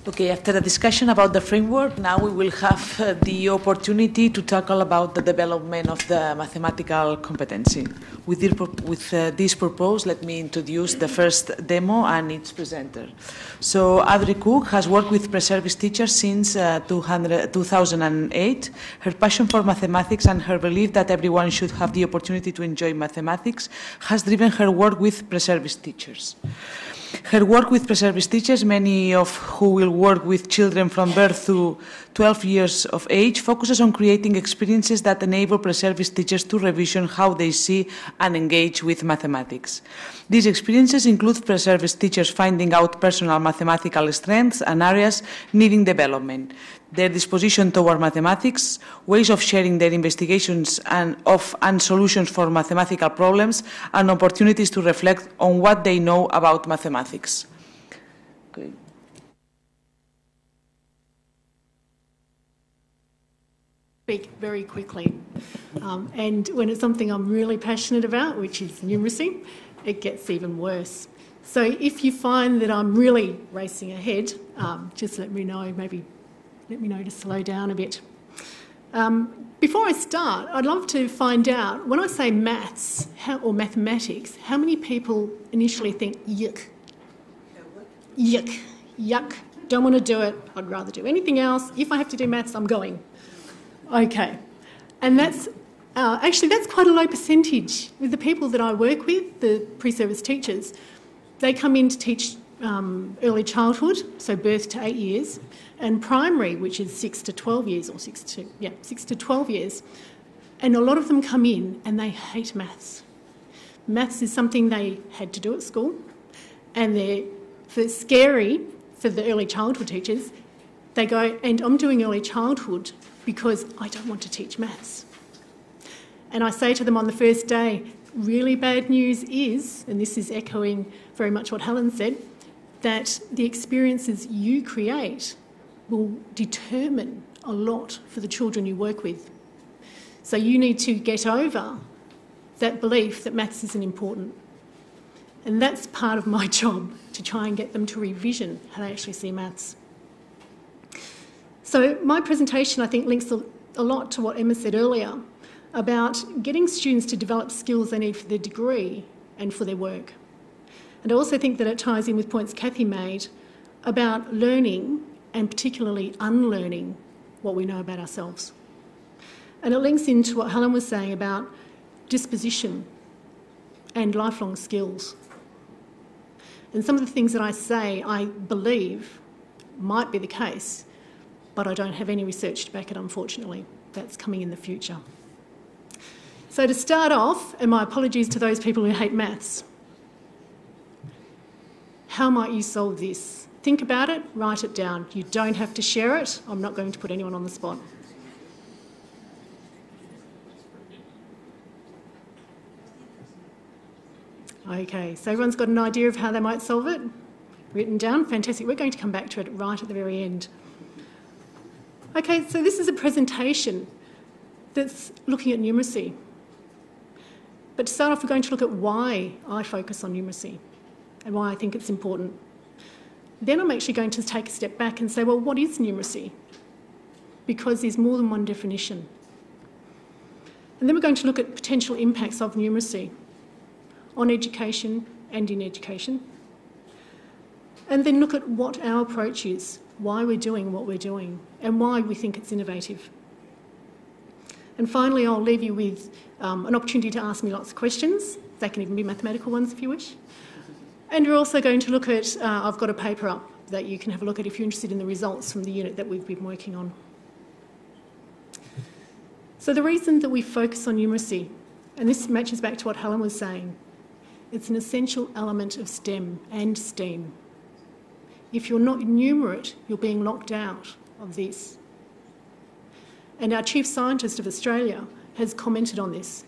Okay, after a discussion about the framework, now we will have the opportunity to tackle about the development of the mathematical competency. With this purpose, let me introduce the first demo and its presenter. So Audrey Cooke has worked with pre-service teachers since 2008. Her passion for mathematics and her belief that everyone should have the opportunity to enjoy mathematics has driven her work with pre-service teachers. Her work with pre-service teachers, many of who will work with children from birth to 12 years of age, focuses on creating experiences that enable pre-service teachers to revision how they see and engage with mathematics. These experiences include pre-service teachers finding out personal mathematical strengths and areas needing development, their disposition toward mathematics, ways of sharing their investigations and solutions for mathematical problems, and opportunities to reflect on what they know about mathematics. Okay. Speak very quickly. And when it's something I'm really passionate about, which is numeracy, it gets even worse. So if you find that I'm really racing ahead, just let me know, maybe let me know to slow down a bit. Before I start, I'd love to find out, when I say maths or mathematics, how many people initially think, yuck? Yuck. Yuck. Don't want to do it. I'd rather do anything else. If I have to do maths, I'm going. Okay. And that's actually, that's quite a low percentage. With the people that I work with, the pre-service teachers, they come in to teach early childhood, so birth to 8 years, and primary, which is 6 to 12 years, or 6 to 12 years. And a lot of them come in and they hate maths. Maths is something they had to do at school, and it's scary for the early childhood teachers. They go, and I'm doing early childhood because I don't want to teach maths. And I say to them on the first day, really bad news is, and this is echoing very much what Helen said, that the experiences you create will determine a lot for the children you work with. So you need to get over that belief that maths isn't important. And that's part of my job, to try and get them to revision how they actually see maths. So my presentation, I think, links a lot to what Emma said earlier about getting students to develop skills they need for their degree and for their work. And I also think that it ties in with points Kathy made about learning and particularly unlearning what we know about ourselves. And it links into what Helen was saying about disposition and lifelong skills. And some of the things that I say, I believe might be the case, but I don't have any research to back it, unfortunately. That's coming in the future. So to start off, and my apologies to those people who hate maths, how might you solve this? Think about it, write it down. You don't have to share it. I'm not going to put anyone on the spot. Okay, so everyone's got an idea of how they might solve it? Written down? Fantastic. We're going to come back to it right at the very end. Okay, so this is a presentation that's looking at numeracy. But to start off, we're going to look at why I focus on numeracy and why I think it's important. Then I'm actually going to take a step back and say, well, what is numeracy? Because there's more than one definition. And then we're going to look at potential impacts of numeracy on education and in education. And then look at what our approach is, why we're doing what we're doing, and why we think it's innovative. And finally, I'll leave you with an opportunity to ask me lots of questions. They can even be mathematical ones if you wish. And we're also going to look at, I've got a paper up that you can have a look at if you're interested in the results from the unit that we've been working on. So the reason that we focus on numeracy, and this matches back to what Helen was saying, it's an essential element of STEM and STEAM. If you're not numerate, you're being locked out of this. And our Chief Scientist of Australia has commented on this.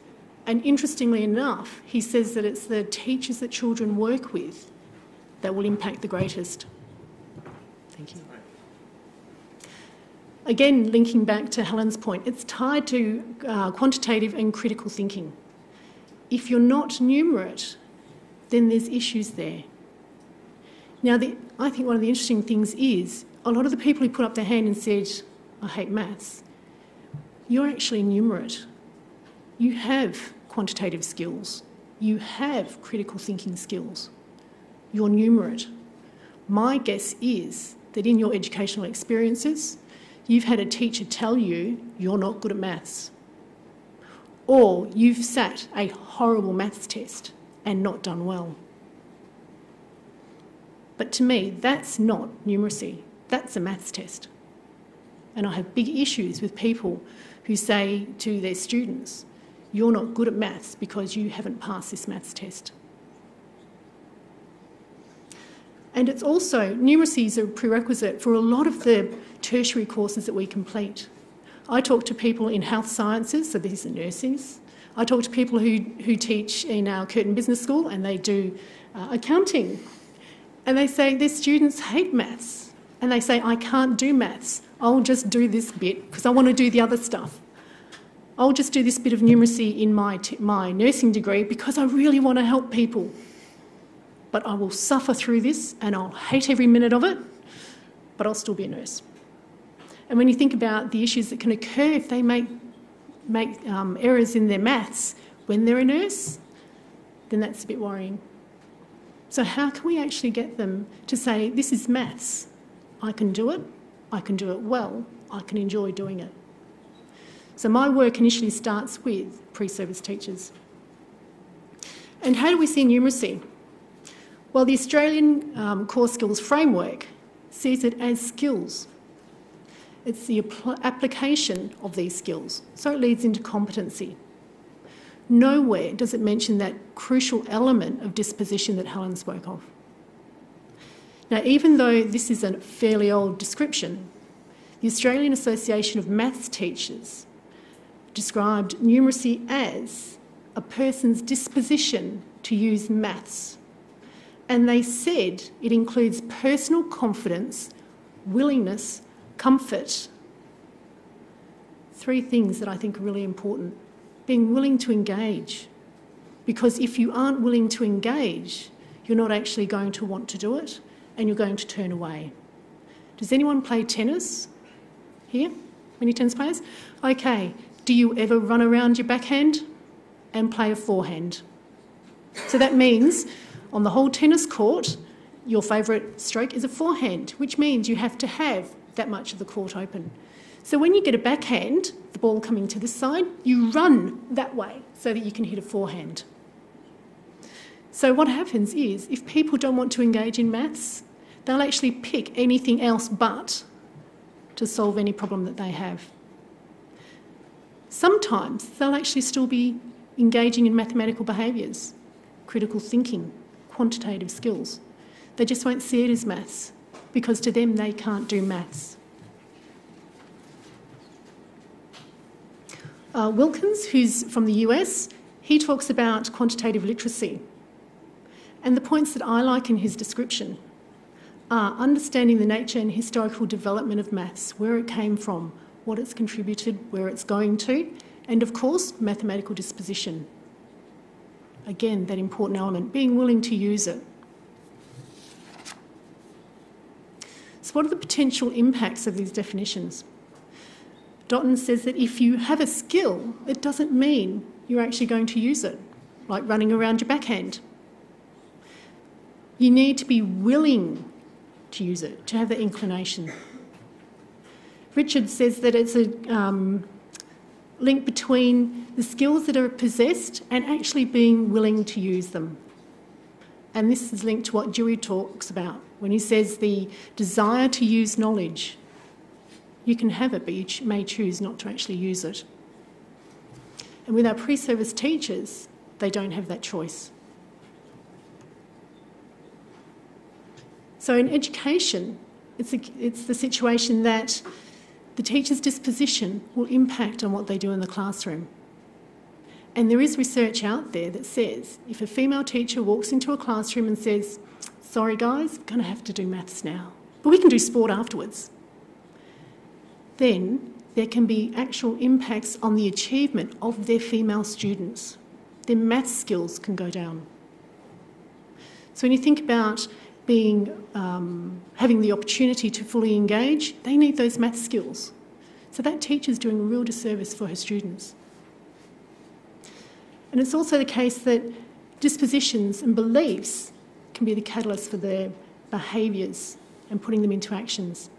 And interestingly enough, he says that it's the teachers that children work with that will impact the greatest. Thank you. Again, linking back to Helen's point, it's tied to quantitative and critical thinking. If you're not numerate, then there's issues there. Now, I think one of the interesting things is a lot of the people who put up their hand and said, I hate maths, you're actually numerate. You have quantitative skills. You have critical thinking skills. You're numerate. My guess is that in your educational experiences, you've had a teacher tell you you're not good at maths, or you've sat a horrible maths test and not done well. But to me, that's not numeracy. That's a maths test. And I have big issues with people who say to their students, you're not good at maths because you haven't passed this maths test. And it's also, numeracy is a prerequisite for a lot of the tertiary courses that we complete. I talk to people in health sciences, so these are nurses. I talk to people who teach in our Curtin Business School, and they do accounting. And they say their students hate maths. And they say, I can't do maths. I'll just do this bit because I want to do the other stuff. I'll just do this bit of numeracy in my nursing degree because I really want to help people. But I will suffer through this and I'll hate every minute of it, but I'll still be a nurse. And when you think about the issues that can occur if they make errors in their maths when they're a nurse, then that's a bit worrying. So how can we actually get them to say, this is maths, I can do it well, I can enjoy doing it. So my work initially starts with pre-service teachers. And how do we see numeracy? Well, the Australian Core Skills Framework sees it as skills. It's the application of these skills, so it leads into competency. Nowhere does it mention that crucial element of disposition that Helen spoke of. Now, even though this is a fairly old description, the Australian Association of Maths Teachers described numeracy as a person's disposition to use maths. And they said it includes personal confidence, willingness, comfort. 3 things that I think are really important. Being willing to engage. Because if you aren't willing to engage, you're not actually going to want to do it and you're going to turn away. Does anyone play tennis here? Any tennis players? Okay. Do you ever run around your backhand and play a forehand? So that means on the whole tennis court, your favourite stroke is a forehand, which means you have to have that much of the court open. So when you get a backhand, the ball coming to this side, you run that way so that you can hit a forehand. So what happens is, if people don't want to engage in maths, they'll actually pick anything else but to solve any problem that they have. Sometimes they'll actually still be engaging in mathematical behaviours, critical thinking, quantitative skills. They just won't see it as maths because to them they can't do maths. Wilkins, who's from the US, he talks about quantitative literacy. And the points that I like in his description are understanding the nature and historical development of maths, where it came from, what it's contributed, where it's going to, and of course, mathematical disposition. Again, that important element, being willing to use it. So what are the potential impacts of these definitions? Dotton says that if you have a skill, it doesn't mean you're actually going to use it, like running around your backhand. You need to be willing to use it, to have the inclination. Richard says that it's a link between the skills that are possessed and actually being willing to use them. And this is linked to what Dewey talks about when he says the desire to use knowledge. You can have it, but you may choose not to actually use it. And with our pre-service teachers, they don't have that choice. So in education, it's the situation that the teacher's disposition will impact on what they do in the classroom. And there is research out there that says if a female teacher walks into a classroom and says, sorry guys, I'm going to have to do maths now, but we can do sport afterwards, then there can be actual impacts on the achievement of their female students. Their maths skills can go down. So when you think about having the opportunity to fully engage, they need those maths skills. So that teacher's doing a real disservice for her students. And it's also the case that dispositions and beliefs can be the catalyst for their behaviours and putting them into actions.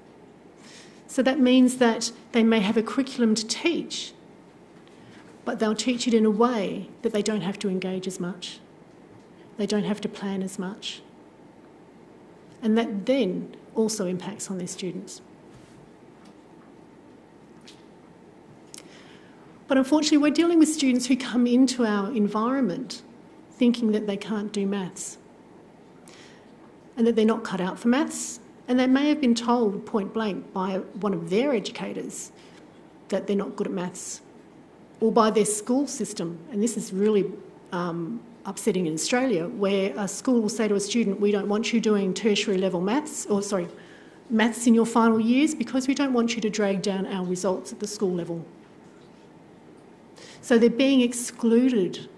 So that means that they may have a curriculum to teach, but they'll teach it in a way that they don't have to engage as much. They don't have to plan as much. And that then also impacts on their students. But unfortunately, we're dealing with students who come into our environment thinking that they can't do maths and that they're not cut out for maths, and they may have been told point blank by one of their educators that they're not good at maths, or by their school system. And this is really upsetting in Australia, where a school will say to a student, we don't want you doing tertiary level maths in your final years because we don't want you to drag down our results at the school level. So they're being excluded,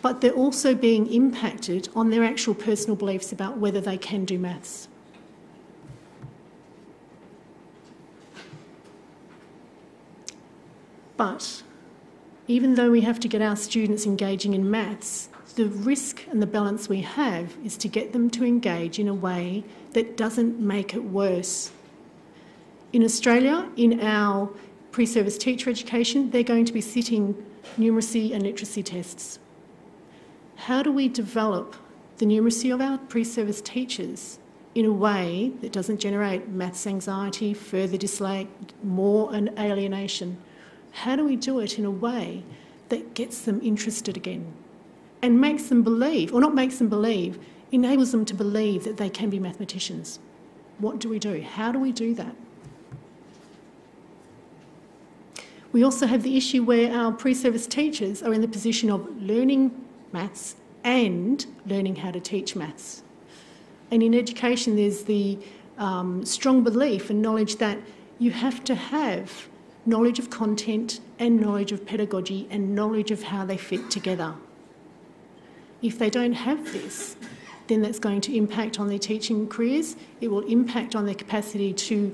but they're also being impacted on their actual personal beliefs about whether they can do maths. But even though we have to get our students engaging in maths, the risk and the balance we have is to get them to engage in a way that doesn't make it worse. In Australia, in our pre-service teacher education, they're going to be sitting numeracy and literacy tests. How do we develop the numeracy of our pre-service teachers in a way that doesn't generate maths anxiety, further dislike, more an alienation? How do we do it in a way that gets them interested again and makes them believe, or not makes them believe, enables them to believe that they can be mathematicians? What do we do? How do we do that? We also have the issue where our pre-service teachers are in the position of learning maths and learning how to teach maths. And in education, there's the strong belief and knowledge that you have to have knowledge of content and knowledge of pedagogy and knowledge of how they fit together. If they don't have this, then that's going to impact on their teaching careers. It will impact on their capacity to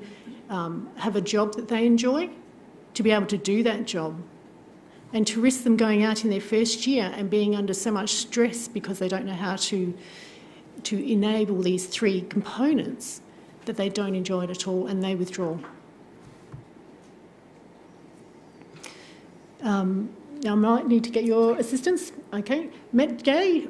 have a job that they enjoy, to be able to do that job, and to risk them going out in their first year and being under so much stress because they don't know how to enable these three components that they don't enjoy it at all and they withdraw. Now I might need to get your assistance. Okay, Metier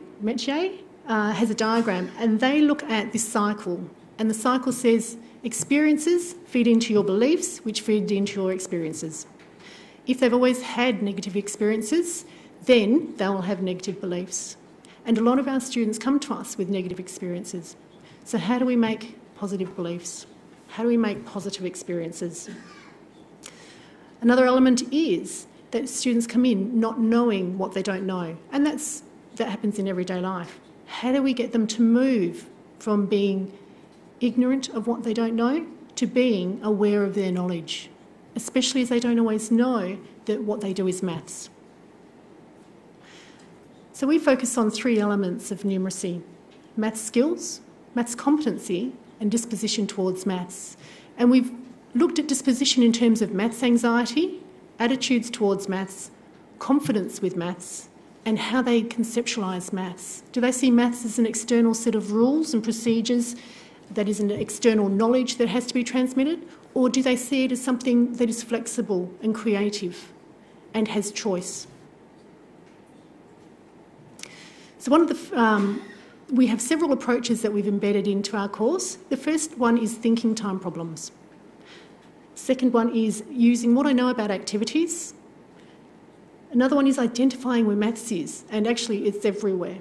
has a diagram, and they look at this cycle, and the cycle says experiences feed into your beliefs, which feed into your experiences. If they've always had negative experiences, then they'll have negative beliefs. And a lot of our students come to us with negative experiences. So how do we make positive beliefs? How do we make positive experiences? Another element is that students come in not knowing what they don't know, and that happens in everyday life. How do we get them to move from being ignorant of what they don't know to being aware of their knowledge, especially as they don't always know that what they do is maths? So we focus on three elements of numeracy: maths skills, maths competency, and disposition towards maths. And we've looked at disposition in terms of maths anxiety, attitudes towards maths, confidence with maths, and how they conceptualise maths. Do they see maths as an external set of rules and procedures that is an external knowledge that has to be transmitted, or do they see it as something that is flexible and creative and has choice? So we have several approaches that we've embedded into our course. The first one is thinking time problems. Second one is using what I know about activities. Another one is identifying where maths is, and actually it's everywhere.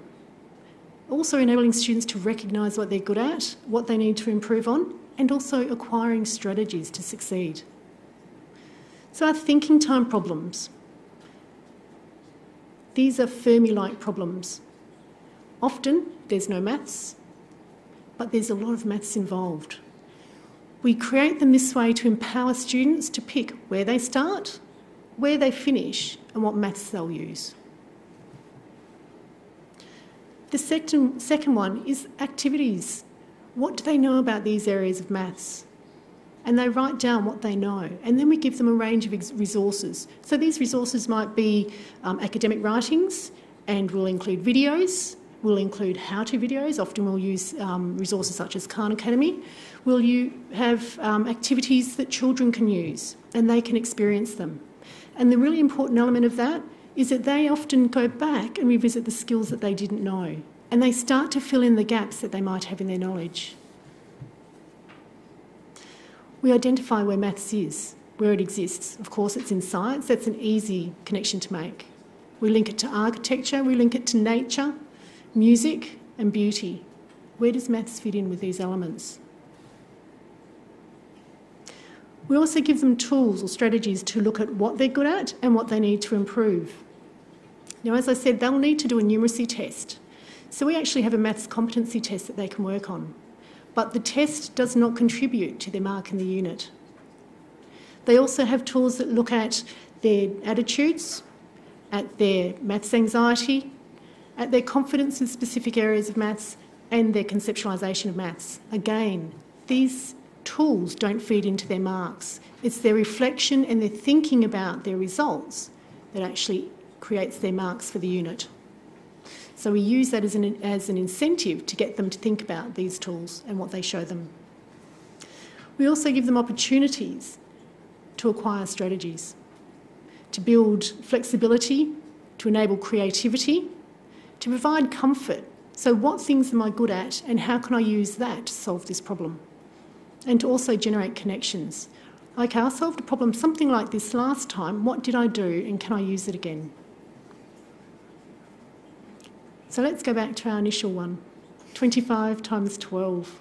Also enabling students to recognise what they're good at, what they need to improve on, and also acquiring strategies to succeed. So our thinking time problems. These are Fermi-like problems. Often there's no maths, but there's a lot of maths involved. We create them this way to empower students to pick where they start, where they finish, and what maths they'll use. The second one is activities. what do they know about these areas of maths? And they write down what they know. And then we give them a range of resources. So these resources might be academic writings, and will include videos, will include how-to videos. Often we'll use resources such as Khan Academy. Will you have activities that children can use and they can experience them? And the really important element of that is that they often go back and revisit the skills that they didn't know, and they start to fill in the gaps that they might have in their knowledge. We identify where maths is, where it exists. Of course, it's in science. That's an easy connection to make. We link it to architecture, we link it to nature, music and beauty. Where does maths fit in with these elements? We also give them tools or strategies to look at what they're good at and what they need to improve. Now, as I said, they'll need to do a numeracy test. So we actually have a maths competency test that they can work on. But the test does not contribute to their mark in the unit. They also have tools that look at their attitudes, at their maths anxiety, at their confidence in specific areas of maths, and their conceptualisation of maths. Again, these tools don't feed into their marks. It's their reflection and their thinking about their results that actually creates their marks for the unit. So we use that as an incentive to get them to think about these tools and what they show them. We also give them opportunities to acquire strategies, to build flexibility, to enable creativity, to provide comfort. So what things am I good at and how can I use that to solve this problem? And to also generate connections. Okay, I solved a problem something like this last time. What did I do and can I use it again? So let's go back to our initial one. 25 times 12.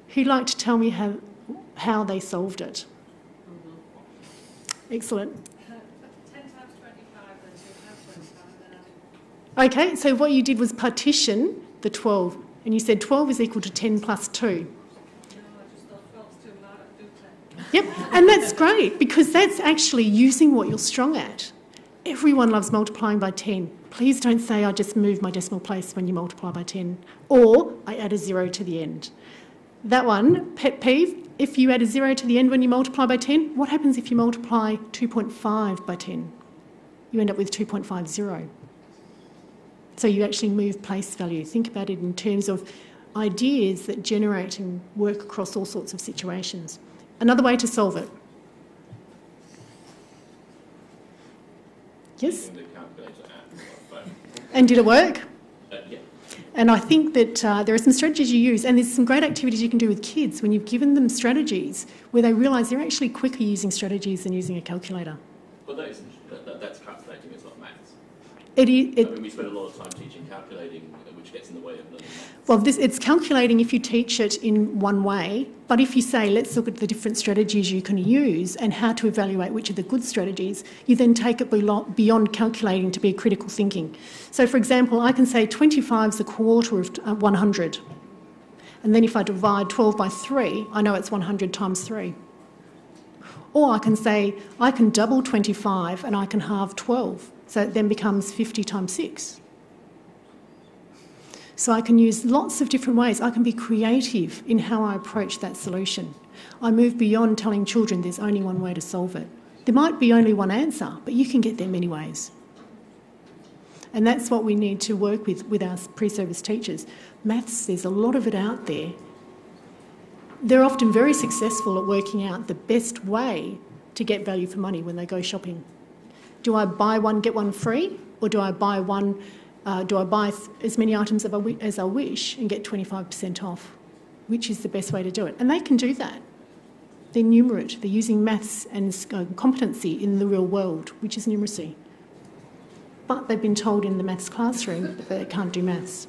Who'd like to tell me how they solved it? Excellent. 10 times 25 and 2 times 25. Okay, so what you did was partition the 12, and you said 12 is equal to 10 plus 2. Yep, and that's great because that's actually using what you're strong at. Everyone loves multiplying by 10. Please don't say I just move my decimal place when you multiply by 10 or I add a 0 to the end. That one, pet peeve, if you add a 0 to the end when you multiply by 10, what happens if you multiply 2.5 by 10? You end up with 2.50. So you actually move place value. Think about it in terms of ideas that generate and work across all sorts of situations. Another way to solve it. Yes? And did it work? Yeah. And I think that there are some strategies you use, and there's some great activities you can do with kids when you've given them strategies where they realise they're actually quicker using strategies than using a calculator. But that's calculating, it's not maths. I mean, we spend a lot of time teaching calculating, which gets in the way of learning maths. Well, it's calculating if you teach it in one way, but if you say, let's look at the different strategies you can use and how to evaluate which are the good strategies, you then take it beyond calculating to be critical thinking. So, for example, I can say 25 is a quarter of 100. And then if I divide 12 by 3, I know it's 100 times 3. Or I can say, I can double 25 and I can halve 12. So it then becomes 50 times 6. So I can use lots of different ways. I can be creative in how I approach that solution. I move beyond telling children there's only one way to solve it. There might be only one answer, but you can get there many ways. And that's what we need to work with our pre-service teachers. Maths, there's a lot of it out there. They're often very successful at working out the best way to get value for money when they go shopping. Do I buy one, get one free? Or do I buy one... do I buy as many items as I wish and get 25% off? Which is the best way to do it? And they can do that. They're numerate. They're using maths and competency in the real world, which is numeracy. But they've been told in the maths classroom that they can't do maths.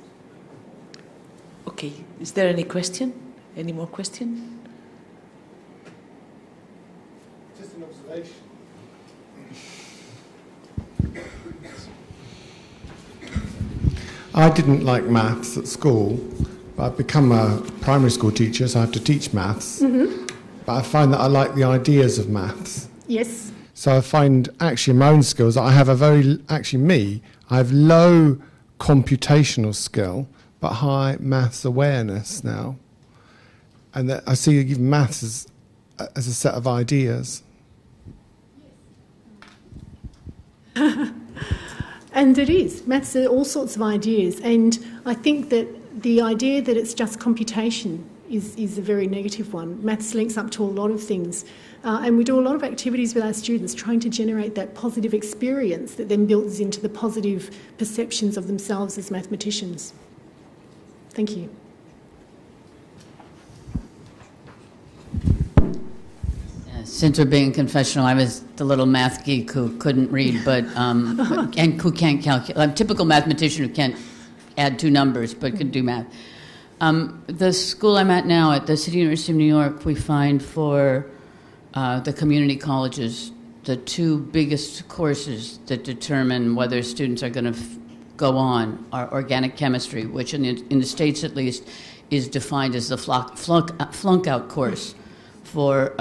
Okay. Is there any question? Any more question? Just an observation. I didn't like maths at school, but I've become a primary school teacher, so I have to teach maths. Mm-hmm. But I find that I like the ideas of maths. Yes. So I find actually in my own skills, I have low computational skill, but high maths awareness now. And that I see you give maths as a set of ideas. And it is. Maths are all sorts of ideas. And I think that the idea that it's just computation is a very negative one. Maths links up to a lot of things. And we do a lot of activities with our students trying to generate that positive experience that then builds into the positive perceptions of themselves as mathematicians. Thank you. Since we're being confessional, I was the little math geek who couldn't read, but and who can't calculate. I'm a typical mathematician who can't add two numbers, but could do math. The school I'm at now, at the City University of New York, we find for the community colleges the two biggest courses that determine whether students are going to go on are organic chemistry, which in the States at least is defined as the flunk out course for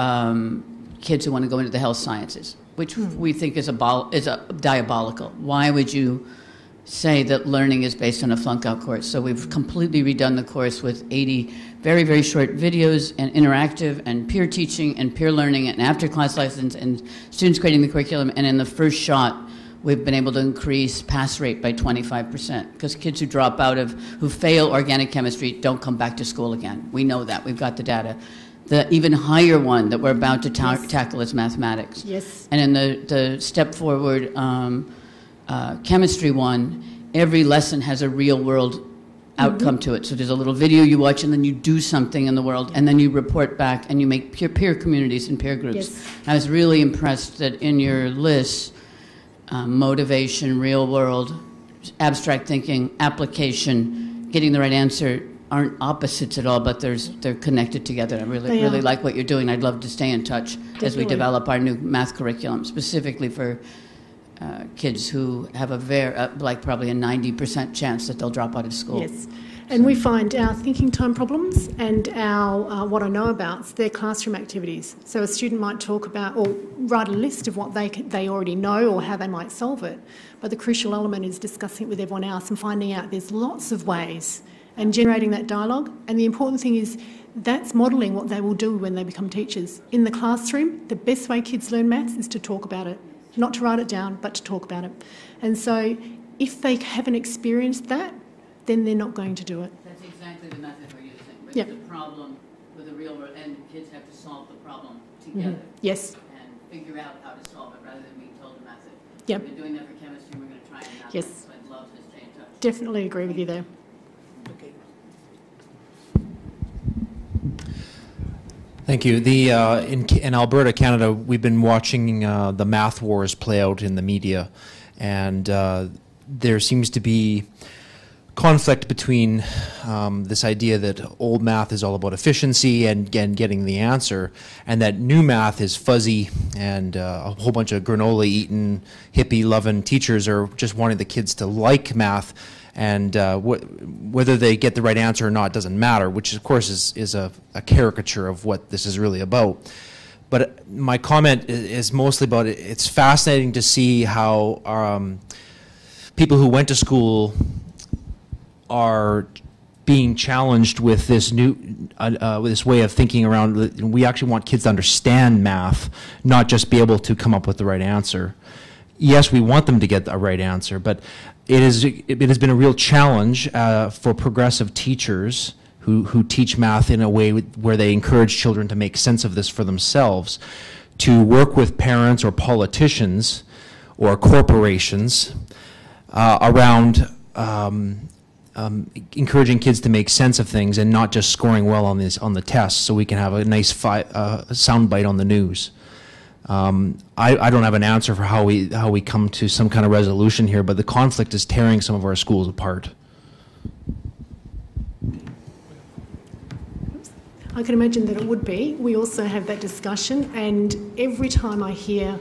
kids who want to go into the health sciences, which we think is diabolical. Why would you say that learning is based on a flunk-out course? So we've completely redone the course with 80 very, very short videos and interactive and peer teaching and peer learning and after-class lessons and students creating the curriculum. And in the first shot, we've been able to increase pass rate by 25% because kids who drop out who fail organic chemistry don't come back to school again. We know that. We've got the data. The even higher one that we're about to tackle is mathematics. Yes. And in the step forward chemistry one, every lesson has a real world outcome to it. So there's a little video you watch and then you do something in the world and then you report back and you make peer communities and peer groups. Yes. I was really impressed that in your list, motivation, real world, abstract thinking, application, getting the right answer, aren't opposites at all, but they're connected together. I really like what you're doing. I'd love to stay in touch as we develop our new math curriculum, specifically for kids who have probably a 90% chance that they'll drop out of school. Yes, and we find our thinking time problems and our what I know abouts, they're classroom activities. So a student might talk about or write a list of what they already know or how they might solve it, but the crucial element is discussing it with everyone else and finding out there's lots of ways and generating that dialogue. And the important thing is that's modelling what they will do when they become teachers. In the classroom, the best way kids learn maths is to talk about it, not to write it down, but to talk about it. And so if they haven't experienced that, then they're not going to do it. That's exactly the method we're using. With Yep. the problem, with the real world, and kids have to solve the problem together. Yes. And figure out how to solve it rather than being told a method. Yep. We've been doing that for chemistry, and we're going to try it in math. Yes. So I'd love to stay in touch. Definitely agree with you there. Okay. Thank you. In Alberta, Canada, we've been watching the math wars play out in the media, and there seems to be conflict between this idea that old math is all about efficiency and getting the answer, and that new math is fuzzy, and a whole bunch of granola-eating, hippie-loving teachers are just wanting the kids to like math, and whether they get the right answer or not doesn't matter, which of course is a caricature of what this is really about. But my comment is mostly about it's fascinating to see how people who went to school are being challenged with this new this way of thinking around. We actually want kids to understand math, not just be able to come up with the right answer. Yes, we want them to get a right answer, but it has been a real challenge for progressive teachers who teach math in a way where they encourage children to make sense of this for themselves, to work with parents or politicians or corporations around encouraging kids to make sense of things and not just scoring well on the tests, so we can have a nice soundbite on the news. I don't have an answer for how we come to some kind of resolution here, but the conflict is tearing some of our schools apart. I can imagine that it would be. We also have that discussion, and every time I hear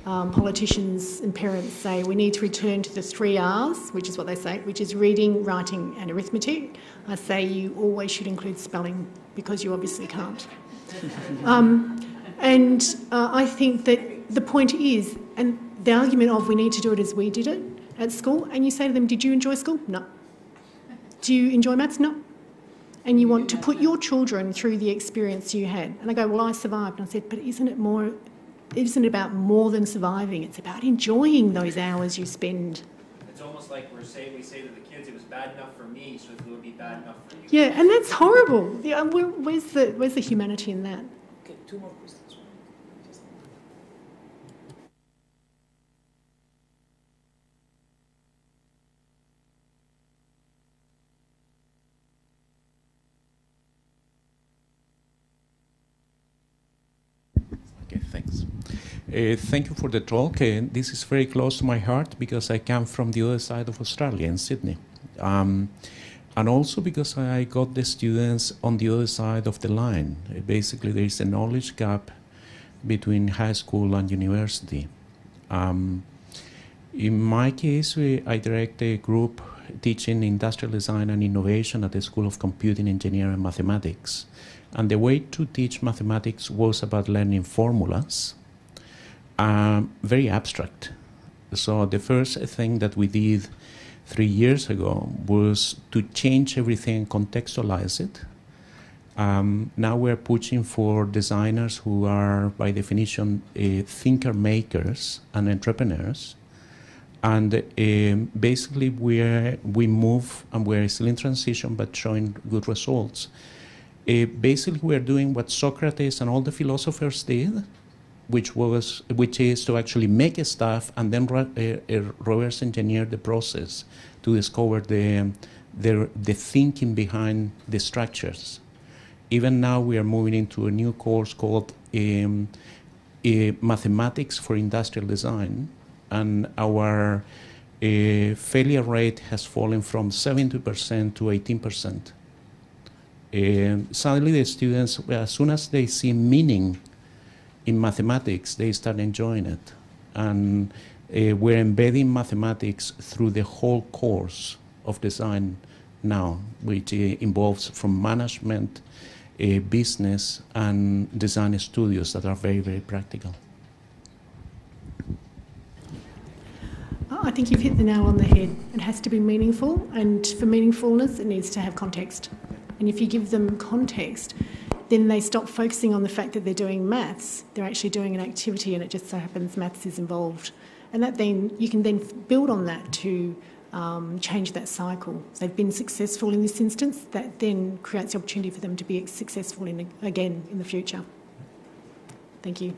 politicians and parents say we need to return to the 3 R's, which is what they say, which is reading, writing and arithmetic, I say you always should include spelling because you obviously can't. I think that the point is, and the argument of we need to do it as we did it at school, and you say to them, did you enjoy school? No. do you enjoy maths? No. And you want to put your children through the experience you had. And they go, well, I survived. And I said, but isn't it about more than surviving? It's about enjoying those hours you spend. It's almost like we say to the kids, it was bad enough for me, so it will be bad enough for you. Yeah, and that's horrible. Yeah, where's the humanity in that? Okay, 2 more questions. Okay, thanks. Thank you for the talk. This is very close to my heart because I come from the other side of Australia, in Sydney. And also because I got the students on the other side of the line. Basically, there is a knowledge gap between high school and university. In my case, I direct a group teaching industrial design and innovation at the School of Computing, Engineering and Mathematics. And the way to teach mathematics was about learning formulas, very abstract. So the first thing that we did 3 years ago was to change everything and contextualize it. Now we're pushing for designers who are, by definition, thinker makers and entrepreneurs. And basically we move, and we're still in transition, but showing good results. Basically, we're doing what Socrates and all the philosophers did, which is to actually make stuff and then reverse engineer the process to discover the thinking behind the structures. Even now, we are moving into a new course called Mathematics for Industrial Design, and our failure rate has fallen from 70% to 18%. Suddenly the students, as soon as they see meaning in mathematics, they start enjoying it. And we're embedding mathematics through the whole course of design now, which involves from management, business, and design studios that are very, very practical. I think you've hit the nail on the head. It has to be meaningful, and for meaningfulness, it needs to have context. And if you give them context, then they stop focusing on the fact that they're doing maths. They're actually doing an activity, and it just so happens maths is involved. And that then you can then build on that to change that cycle. So they've been successful in this instance. That then creates the opportunity for them to be successful again in the future. Thank you.